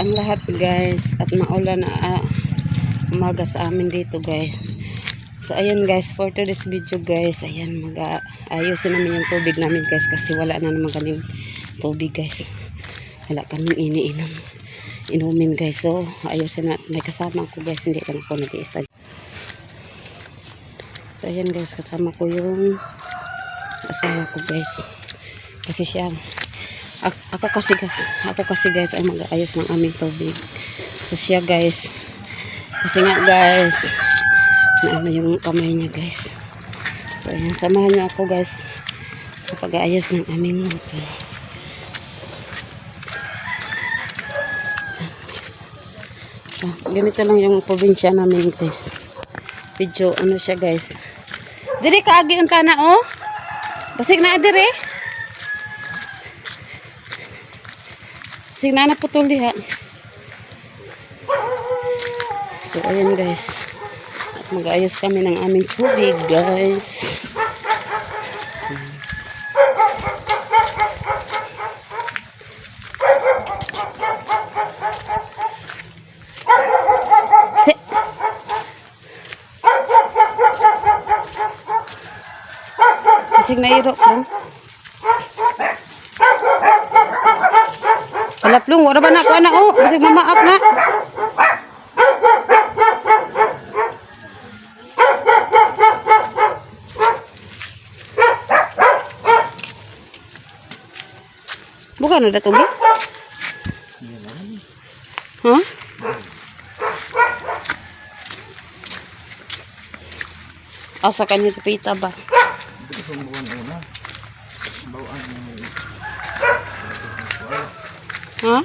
ang lahat guys at maulan na umaga sa amin dito guys. So ayan guys, for today's video guys, ayan ayusin namin yung tubig namin guys kasi wala na naman kaming tubig guys. Wala kaming inumin guys. So ayusin na, may kasama ko guys, hindi lang ako nag-iisa. So ayan guys, kasama ko yung asawa ko guys. Kasi siya ako kasi guys ay mag-aayos ng aming tubig. So siya guys, kasi nga guys na ano yung kamay niya guys. So ayan, samahan niyo ako guys sa pag-aayos ng aming motor. So, ganito lang yung probinsya namin guys. Video ano siya guys. Diri ka agi unta na oh. Basig na diri. Basig na naputol diha. So ayan guys. At mag-ayos kami ng aming tubig guys. Basig na iro ko. Alaplong, wala ba na ko na oh. Basig mamaak na. Bukan ada tugi? Hah? Asa kanya pita ba? Hah?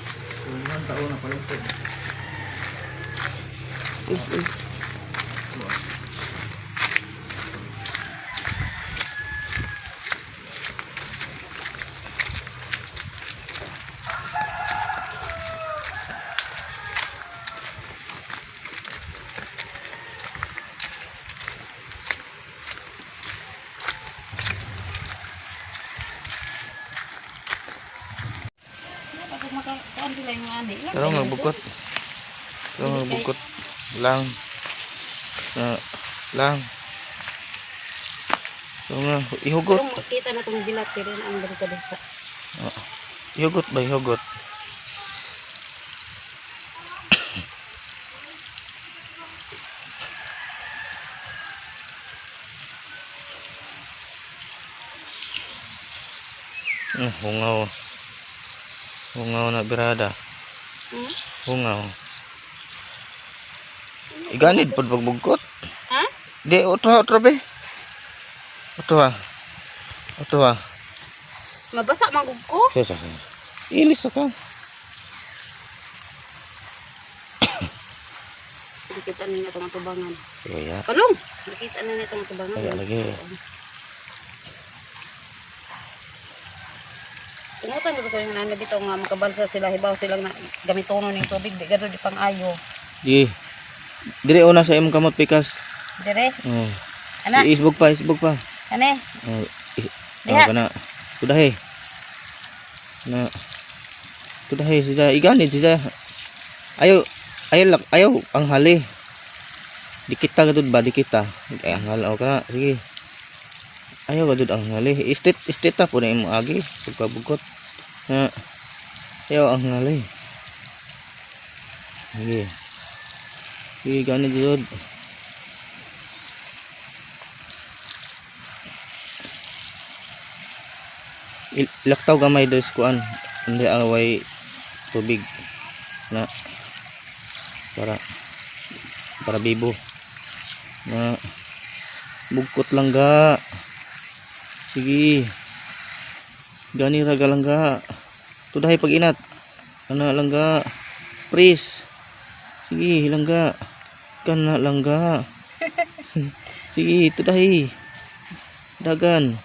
Yes, Kalau magbukot lang so nga ihugot. Kita na tong bilat pero ang barita. Ihugot ba ihugot? Hungaw na birada. Hungaw. Iganid pod pagbugkot. Ha? Di otro be. Otro. Mabasa manggug ko. Sa. Ilis ka. Nakita na itong tubangan. Iya. Palong. Nakita na itong tubangan. Ay lagi. Tumutan ko yung nanay bitaw nga makabalsa sila, hibaw silang na gamitono ning tubig di gado di pang-ayo. Di. Dire una sa imong kamot pikas. Dire. Ana. Isbog pa. Ane. Diha. Kana. Tudahe. Na. Tudahe sila iganid sila. Ayaw panghali. Dikit ta gadud ba dikit ta. Ay anghal ka. Sige. Ayaw gadud ang ngali. Istit ta po na imo agi pagkabugkot. Ayaw ang ngali. Sige ganit jud. Ilaktaw gamay dos kuan. Hindi away tubig na para bibo. Na bugkot lang ga. Sige. Gani raga langga. Tudahay pag inat. Ana langga. Pris. Sige langga. Kana langga. Sige tudahay. Dagan.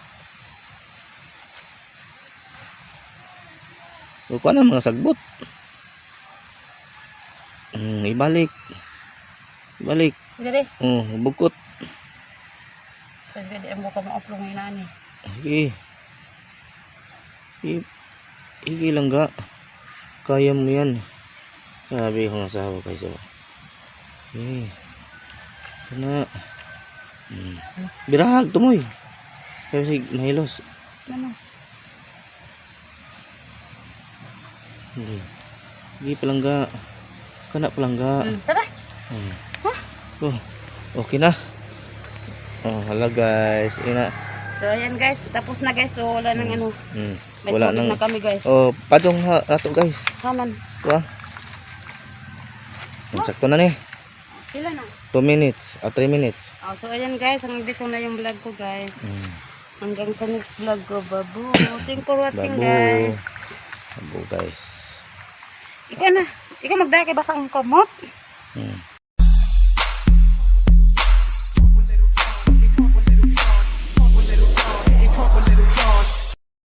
O kana mga sagbot. Ibalik. Dire. Bukot. Pwede mo ka ma-upload ng inani. Sige lang ga. Kaya mo yan. Sabi ko nga asawa guys. Oh. Okay. Kana. Birahag tumoy. Kasi mahilos. Ano? Hindi palangga. Kana palangga. Tara. Oh, okay na. Oh, hala guys. Ina. So ayan guys, tapos na guys. So wala nang ano. May Wala tubig nang na kami guys. Oh, padong ha ato guys. Haman. Kuha. Sakto na ni. Sila na. 2 minutes or 3 minutes. Oh, so ayan guys, hanggang dito na yung vlog ko guys. Hanggang sa next vlog ko, babu. Thank for watching Babu. guys. Abo guys. Ikaw na. Ikaw magdaya kay basa ang kamot.